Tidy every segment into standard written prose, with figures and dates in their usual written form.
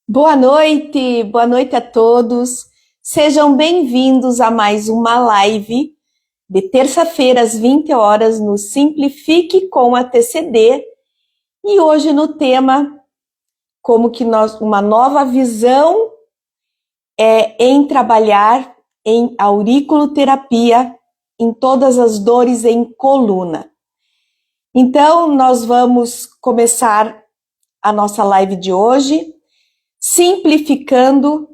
Boa noite a todos. Sejam bem-vindos a mais uma live de terça-feira às 20 horas no Simplifique com a TCD. E hoje no tema uma nova visão em trabalhar em auriculoterapia em todas as dores em coluna. Então, nós vamos começar a nossa live de hoje simplificando,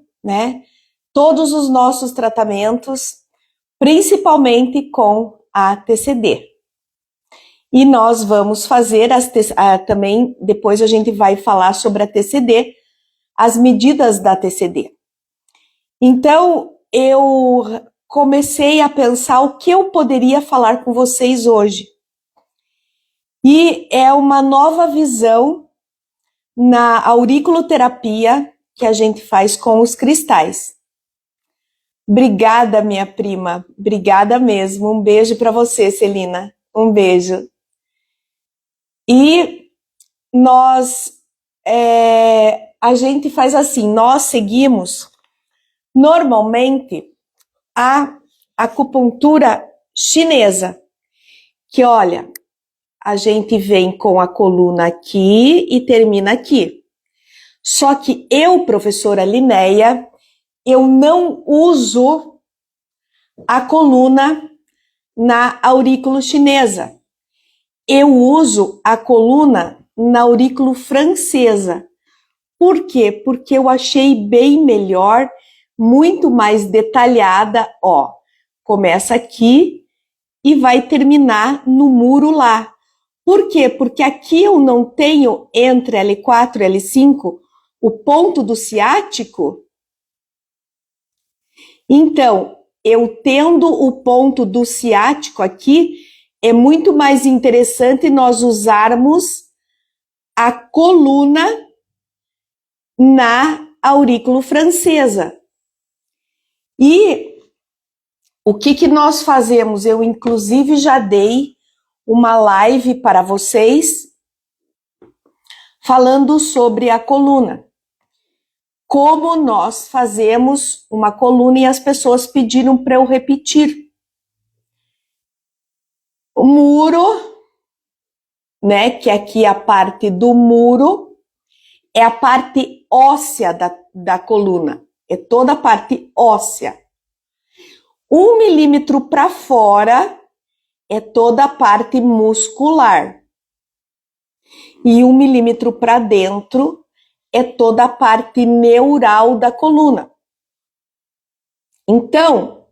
todos os nossos tratamentos, principalmente com a TCD. E nós vamos fazer também, depois a gente vai falar sobre a TCD, as medidas da TCD. Então, eu comecei a pensar o que eu poderia falar com vocês hoje. E é uma nova visão na auriculoterapia que a gente faz com os cristais. Obrigada, minha prima. Obrigada mesmo. Um beijo para você, Celina. Um beijo. E a gente faz assim, nós seguimos normalmente a acupuntura chinesa, que olha, a gente vem com a coluna aqui e termina aqui. Só que eu, professora Linéia, eu não uso a coluna na aurículo chinesa. Eu uso a coluna na aurículo francesa. Por quê? Porque eu achei bem melhor, muito mais detalhada, ó. Começa aqui e vai terminar no muro lá. Por quê? Porque aqui eu não tenho, entre L4 e L5, o ponto do ciático. Então, eu tendo o ponto do ciático aqui, é muito mais interessante nós usarmos a coluna na aurículo francesa. E o que nós fazemos? Eu, inclusive, já dei uma live para vocês falando sobre a coluna. Como nós fazemos uma coluna e as pessoas pediram para eu repetir. O muro, que aqui é a parte do muro, é a parte óssea da coluna. É toda a parte óssea. 1 milímetro para fora é toda a parte muscular. E 1 milímetro para dentro é toda a parte neural da coluna. Então,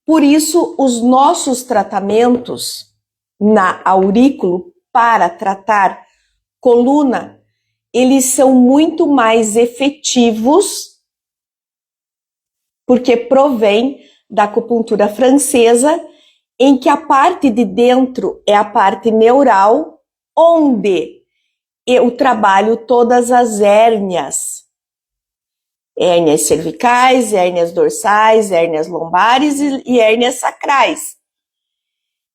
por isso os nossos tratamentos na aurículo para tratar coluna, eles são muito mais efetivos porque provém da acupuntura francesa, em que a parte de dentro é a parte neural, onde eu trabalho todas as hérnias. Hérnias cervicais, hérnias dorsais, hérnias lombares e hérnias sacrais.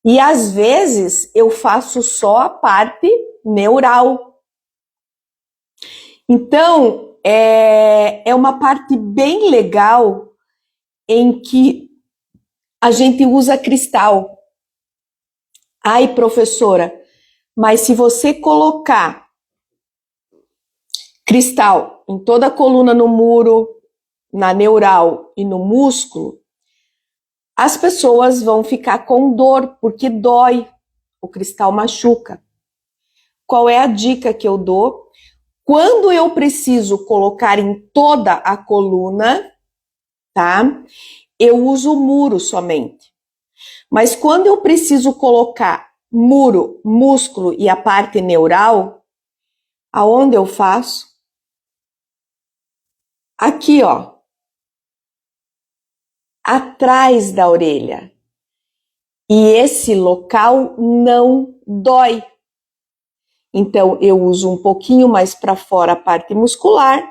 E às vezes eu faço só a parte neural. Então, é uma parte bem legal em que a gente usa cristal. Ai, professora, mas se você colocar cristal em toda a coluna, no muro, na neural e no músculo, as pessoas vão ficar com dor, porque dói, o cristal machuca. Qual é a dica que eu dou? Quando eu preciso colocar em toda a coluna, tá? Eu uso o muro somente. Mas quando eu preciso colocar muro, músculo e a parte neural, aonde eu faço? Aqui, ó. Atrás da orelha. E esse local não dói. Então, eu uso um pouquinho mais para fora a parte muscular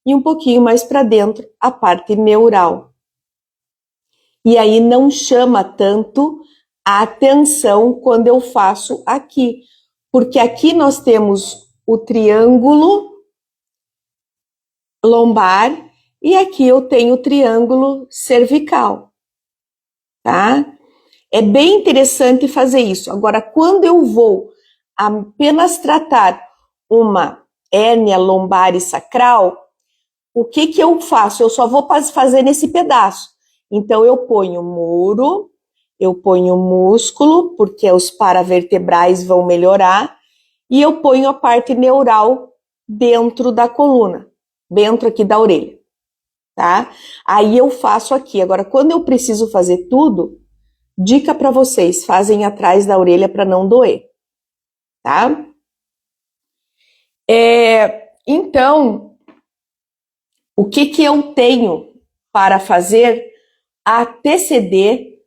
e um pouquinho mais para dentro a parte neural. E aí não chama tanto a atenção quando eu faço aqui. Porque aqui nós temos o triângulo lombar e aqui eu tenho o triângulo cervical, tá? É bem interessante fazer isso. Agora, quando eu vou apenas tratar uma hérnia lombar e sacral, o que que eu faço? Eu só vou fazer nesse pedaço. Então, eu ponho muro, eu ponho músculo, porque os paravertebrais vão melhorar, e eu ponho a parte neural dentro da coluna, dentro aqui da orelha, tá? Aí eu faço aqui. Agora, quando eu preciso fazer tudo, dica para vocês, fazem atrás da orelha para não doer, tá? Então, o que que eu tenho para fazer a TCD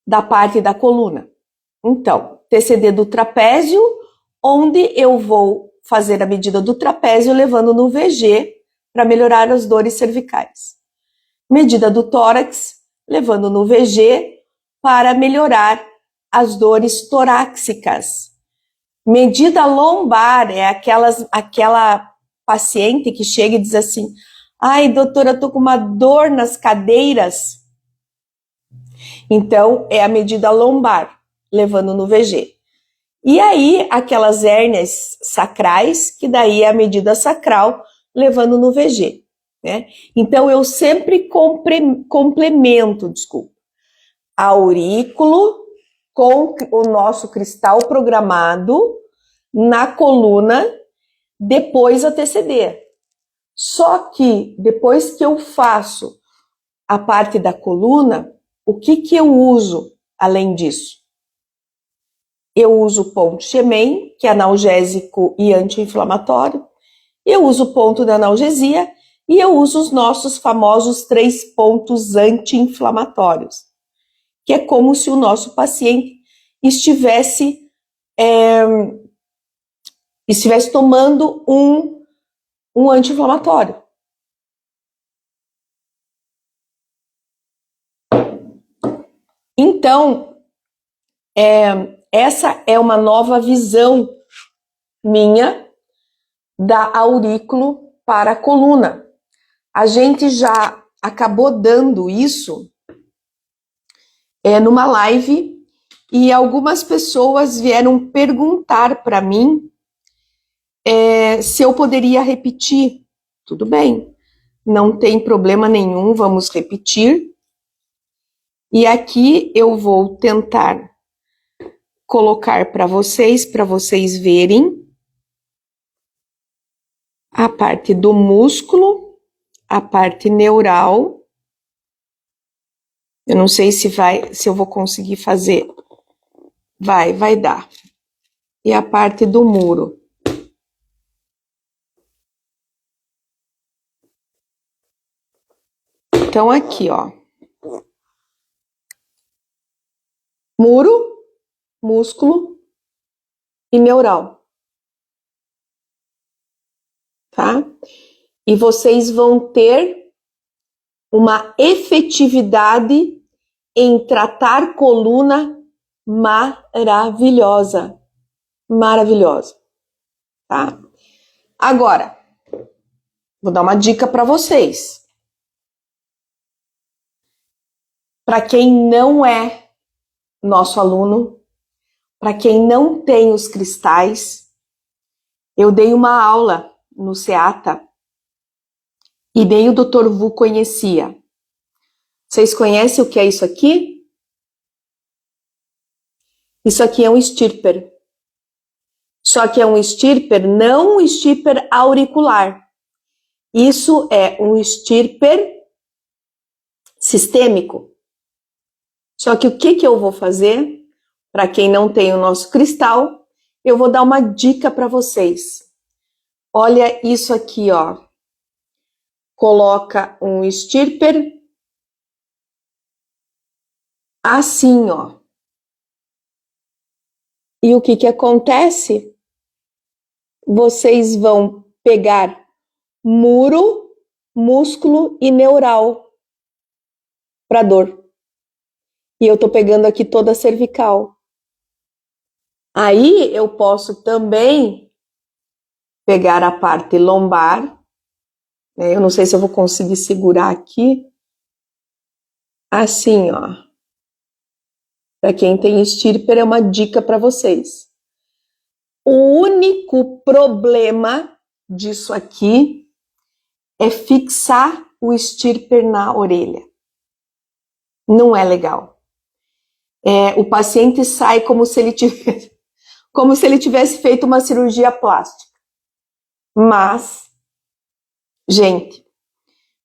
da parte da coluna? Então, TCD do trapézio, onde eu vou fazer a medida do trapézio levando no VG para melhorar as dores cervicais. Medida do tórax, levando no VG para melhorar as dores torácicas. Medida lombar é aquela paciente que chega e diz assim: ai, doutora, eu tô com uma dor nas cadeiras. Então, é a medida lombar, levando no VG. E aí, aquelas hérnias sacrais, que daí é a medida sacral, levando no VG, né? Então, eu sempre complemento, aurículo com o nosso cristal programado na coluna, depois a TCD. Só que, depois que eu faço a parte da coluna, o que que eu uso além disso? Eu uso o ponto Xemen, que é analgésico e anti-inflamatório. Eu uso o ponto da analgesia e eu uso os nossos famosos 3 pontos anti-inflamatórios, que é como se o nosso paciente estivesse tomando um anti-inflamatório. Então, essa é uma nova visão minha da aurículo para a coluna. A gente já acabou dando isso numa live e algumas pessoas vieram perguntar para mim se eu poderia repetir. Tudo bem, não tem problema nenhum, vamos repetir. E aqui eu vou tentar colocar para vocês verem a parte do músculo, a parte neural. Eu não sei se eu vou conseguir fazer. Vai dar. E a parte do muro. Então, aqui, ó. Muro, músculo e neural. Tá? E vocês vão ter uma efetividade em tratar coluna maravilhosa. Maravilhosa. Tá? Agora, vou dar uma dica para vocês. Para quem não é nosso aluno, para quem não tem os cristais, eu dei uma aula no SEATA e nem o Dr. Vu conhecia. Vocês conhecem o que é isso aqui? Isso aqui é um styrper. Só que é um styrper, não um styrper auricular. Isso é um styrper sistêmico. Só que o que eu vou fazer? Para quem não tem o nosso cristal, eu vou dar uma dica para vocês. Olha isso aqui, ó. Coloca um styrper assim, ó. E o que que acontece? Vocês vão pegar muro, músculo e neural para dor. E eu tô pegando aqui toda a cervical. Aí eu posso também pegar a parte lombar, né? Eu não sei se eu vou conseguir segurar aqui. Assim, ó. Para quem tem stírper, é uma dica para vocês. O único problema disso aqui é fixar o stírper na orelha. Não é legal. O paciente sai como se ele tivesse feito uma cirurgia plástica. Mas, gente,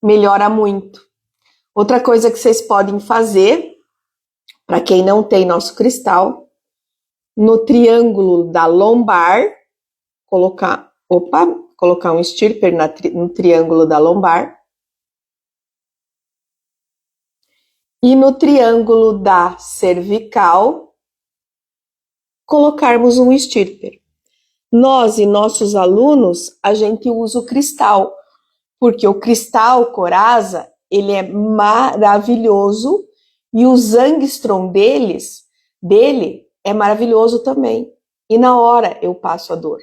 melhora muito. Outra coisa que vocês podem fazer, para quem não tem nosso cristal, no triângulo da lombar, colocar um stírper no triângulo da lombar. E no triângulo da cervical, colocarmos um stírper. Nós e nossos alunos, a gente usa o cristal, porque o cristal Coraza, ele é maravilhoso e o Zangstrom dele é maravilhoso também. E na hora eu passo a dor.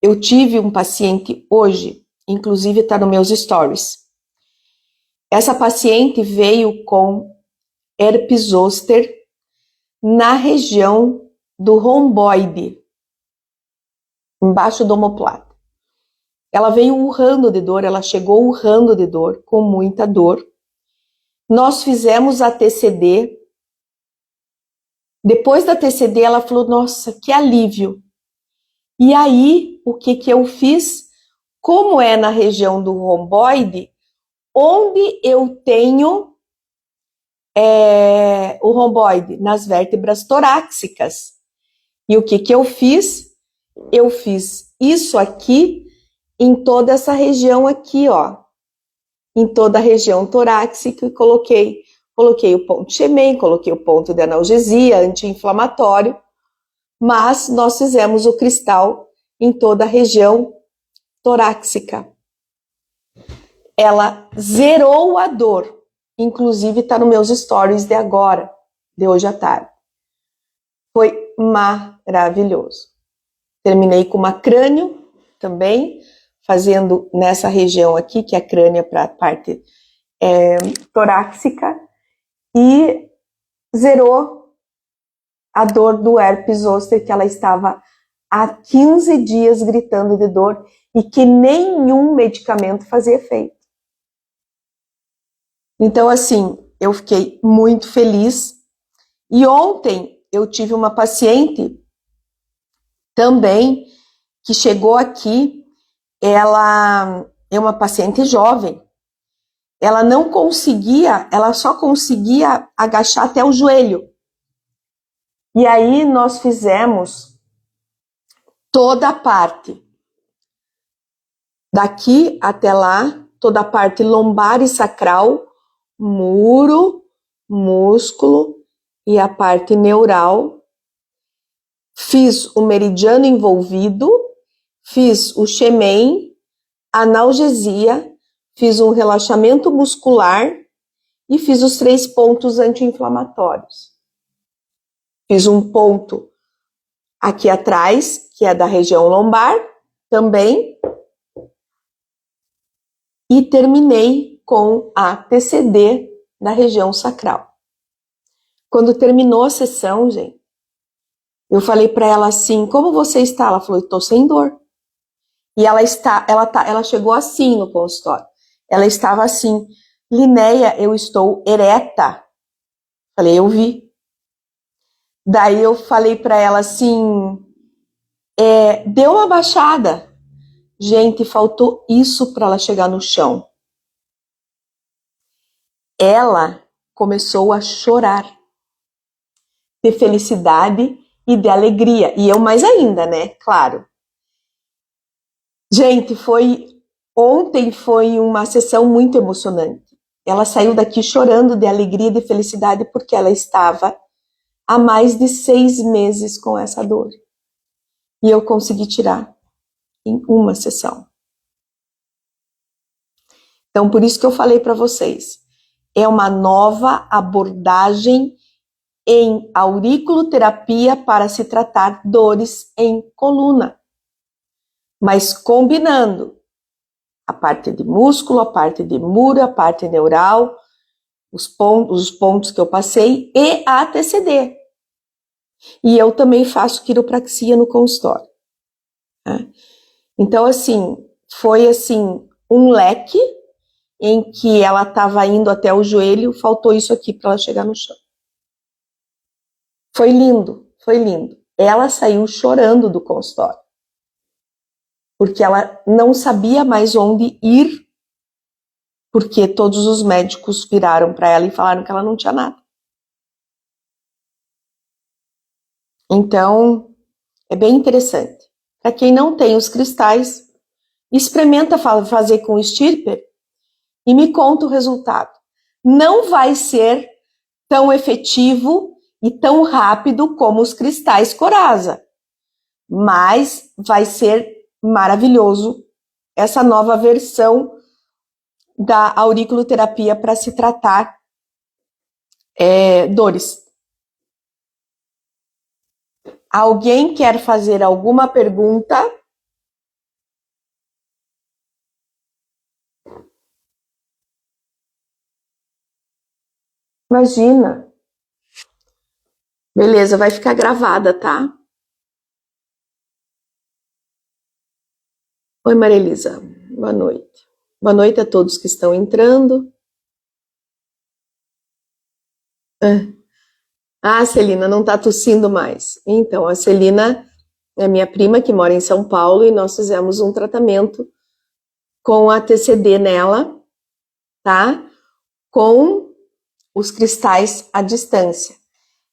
Eu tive um paciente hoje, inclusive está nos meus stories. Essa paciente veio com herpes zoster na região do romboide, embaixo do omoplata. Ela veio urrando de dor, ela chegou urrando de dor, com muita dor. Nós fizemos a TCD. Depois da TCD, ela falou, nossa, que alívio. E aí, o que eu fiz? Como é na região do romboide, onde eu tenho o romboide? Nas vértebras torácicas. E o que eu fiz? Eu fiz isso aqui em toda essa região aqui, ó. Em toda a região torácica, e coloquei o ponto Xemen, coloquei o ponto de analgesia, anti-inflamatório, mas nós fizemos o cristal em toda a região torácica. Ela zerou a dor, inclusive está nos meus stories de agora, de hoje à tarde. Foi maravilhoso. Terminei com uma crânio também, fazendo nessa região aqui, que é a crânio para a parte torácica, e zerou a dor do herpes zoster, que ela estava há 15 dias gritando de dor e que nenhum medicamento fazia efeito. Então, assim, eu fiquei muito feliz. E ontem eu tive uma paciente também que chegou aqui. Ela é uma paciente jovem. Ela não conseguia, ela só conseguia agachar até o joelho. E aí nós fizemos toda a parte daqui até lá, toda a parte lombar e sacral, muro, músculo e a parte neural. Fiz o meridiano envolvido, fiz o Xemen, analgesia, fiz um relaxamento muscular e fiz os 3 pontos anti-inflamatórios. Fiz um ponto aqui atrás, que é da região lombar, também. E terminei com a TCD da região sacral. Quando terminou a sessão, gente, eu falei para ela assim, como você está? Ela falou, estou sem dor. E ela chegou assim no consultório. Ela estava assim, Linéia, eu estou ereta. Falei, eu vi. Daí eu falei para ela assim, deu uma baixada. Gente, faltou isso para ela chegar no chão. Ela começou a chorar de felicidade e de alegria. E eu mais ainda, né? Claro. Gente, ontem foi uma sessão muito emocionante. Ela saiu daqui chorando de alegria e de felicidade porque ela estava há mais de 6 meses com essa dor. E eu consegui tirar em uma sessão. Então, por isso que eu falei para vocês, é uma nova abordagem em auriculoterapia para se tratar dores em coluna, mas combinando a parte de músculo, a parte de muro, a parte neural, os pontos que eu passei e a TCD. E eu também faço quiropraxia no consultório. Né? Então, assim, foi assim um leque em que ela estava indo até o joelho, faltou isso aqui para ela chegar no chão. Foi lindo, foi lindo. Ela saiu chorando do consultório, porque ela não sabia mais onde ir, porque todos os médicos viraram para ela e falaram que ela não tinha nada. Então, é bem interessante. Para quem não tem os cristais, experimenta fazer com o Stirper e me conta o resultado. Não vai ser tão efetivo e tão rápido como os cristais Coraza, mas vai ser maravilhoso essa nova versão da auriculoterapia para se tratar dores. Alguém quer fazer alguma pergunta? Imagina. Beleza, vai ficar gravada, tá? Oi, Maria Elisa. Boa noite. Boa noite a todos que estão entrando. Ah, a Celina não tá tossindo mais. Então, a Celina é minha prima que mora em São Paulo e nós fizemos um tratamento com a TCD nela, tá? Com os cristais à distância.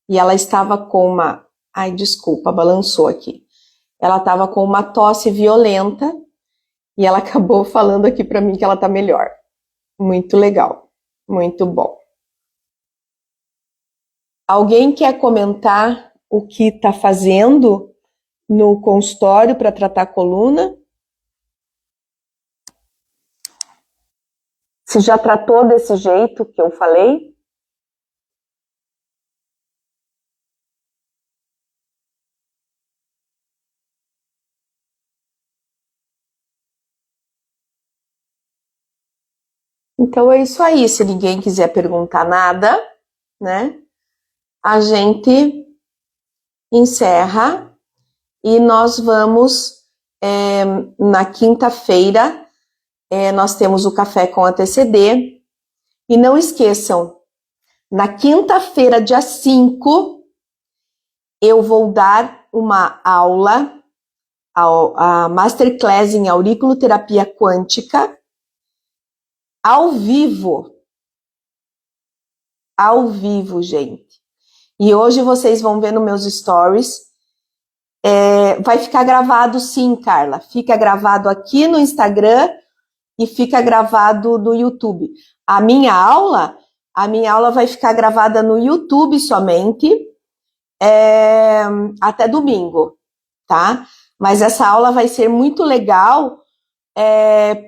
E ela estava com uma... Ai, desculpa, balançou aqui. Ela estava com uma tosse violenta e ela acabou falando aqui para mim que ela tá melhor. Muito legal, muito bom. Alguém quer comentar o que está fazendo no consultório para tratar a coluna? Se já tratou desse jeito que eu falei? Então é isso aí. Se ninguém quiser perguntar nada, né? A gente encerra e nós vamos na quinta-feira. Nós temos o café com a TCD. E não esqueçam, na quinta-feira, dia 5, eu vou dar uma aula, a Masterclass em Auriculoterapia Quântica, ao vivo, gente. E hoje vocês vão ver nos meus stories. Vai ficar gravado sim, Carla. Fica gravado aqui no Instagram e fica gravado no YouTube. A minha aula vai ficar gravada no YouTube somente, até domingo, tá? Mas essa aula vai ser muito legal,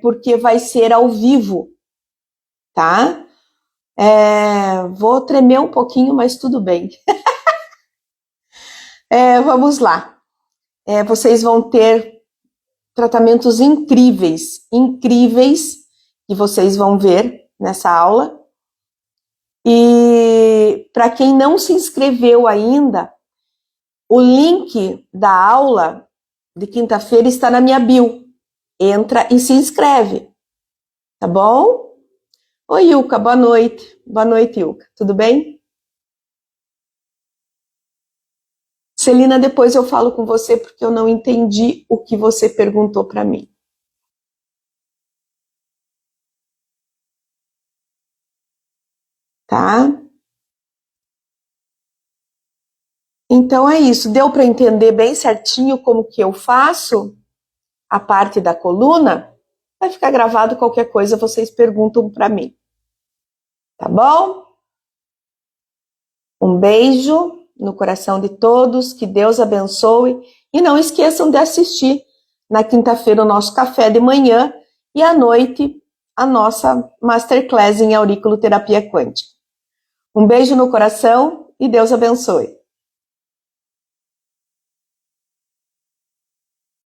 porque vai ser ao vivo, tá? Vou tremer um pouquinho, mas tudo bem. Vamos lá. Vocês vão ter tratamentos incríveis, que vocês vão ver nessa aula. E para quem não se inscreveu ainda, o link da aula de quinta-feira está na minha bio. Entra e se inscreve, tá bom? Oi, Ilka, boa noite. Boa noite, Ilka. Tudo bem? Celina, depois eu falo com você porque eu não entendi o que você perguntou para mim. Tá? Então é isso. Deu para entender bem certinho como que eu faço a parte da coluna? Vai ficar gravado, qualquer coisa vocês perguntam para mim. Tá bom? Um beijo no coração de todos, que Deus abençoe. E não esqueçam de assistir na quinta-feira o nosso café de manhã e à noite a nossa Masterclass em Auriculoterapia Quântica. Um beijo no coração e Deus abençoe.